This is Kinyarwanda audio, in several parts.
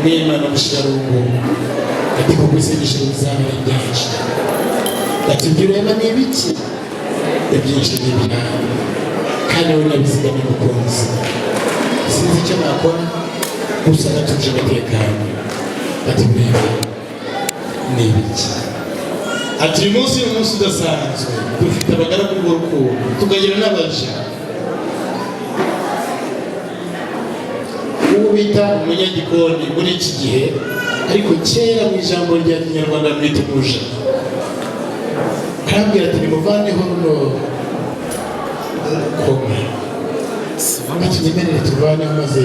N'Imana musharungu ati kugusengesha bizabera byinshi ati byurema n'ibiki byinshi n'ibyaha kandi wowe nabizigamye umukunzi sinzi icyo nakora gusa natuje umutekano ati mwema n'ibiki ati uyu munsi udasanzwe dufite abagaragu b'urukundo tukagira n'abaja bita umunyagikoni muri iki gihe ariko kera mu ijambo rya Kinyarwanda mwita umuja arambwira ati nimuvaneho runo koma ati nyemerere tuvaneho maze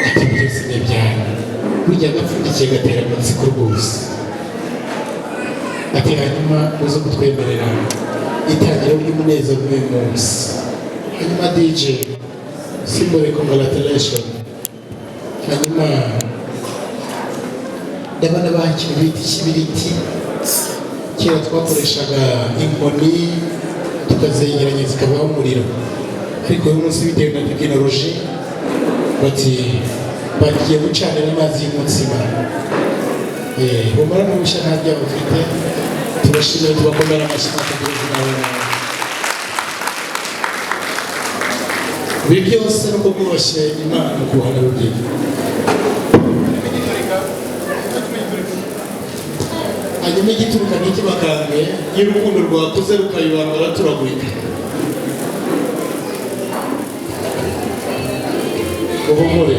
ati byose n'ibyaha burya agapfundikiye gatera amatsiko rwose ati hanyuma uze kutwemerera itangiro ry'umunezero w'uyu munsi hanyuma DJ Symbol congratulation hanyuma ndabona bakira ibiti cy'ibiriti kera twakoreshaga inkoni tukazegeranya zikabaho umuriro ariko uyu munsi bitewe na tekinoloji bati bagiye gucanira amazi y'umutsima bumara n'ubushya nta byabo bafite tubashimira tubakomera amashyi n'akagereza nawe ibi byose nuko bwubashye Imana mu kuhana rugendo hanyuma igituruka n'ikibakange iyo urukundo rwakuze rukayibanga turagurika uhumure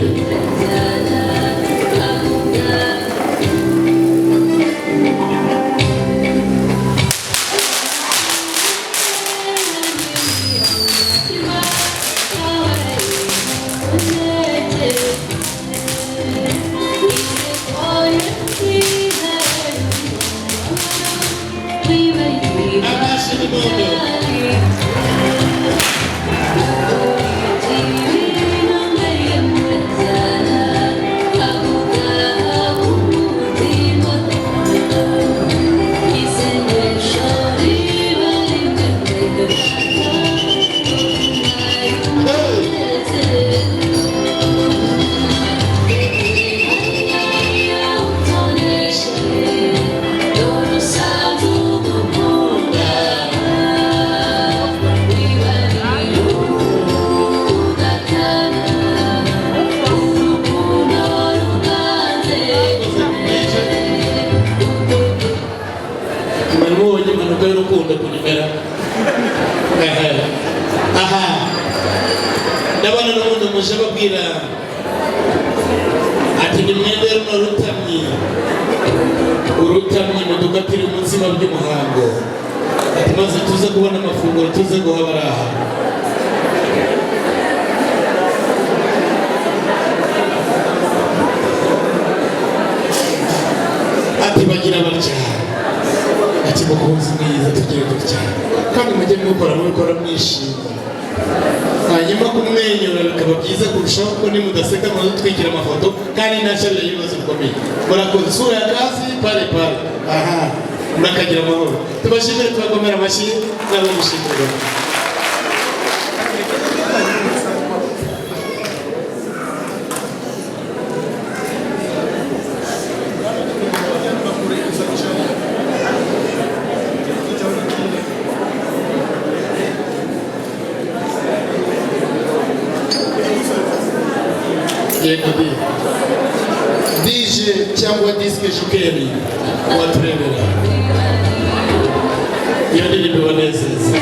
ndabona n'ubundi muje babwira ati ni mwende urutamyi mudugatire umutsima by'umuhango ati maze tuze kubona amafunguro tuze guha baraha ati bagira batya ati mukunzi mwiza tugire dutya kandi mujye mubikora mwishimye hanyuma kumwenyura bikaba byiza kurushaho ko nimudaseka muzatwikira amafoto kandi ntashabira ibibazo bikomeye murakoze isura ya kazi pale aha murakagira amahoro tubashimire tubakomera amashyi nabo mushimire yego DJ cyangwa disque jokeri waturebera iyo ndirimbo ibanezeza.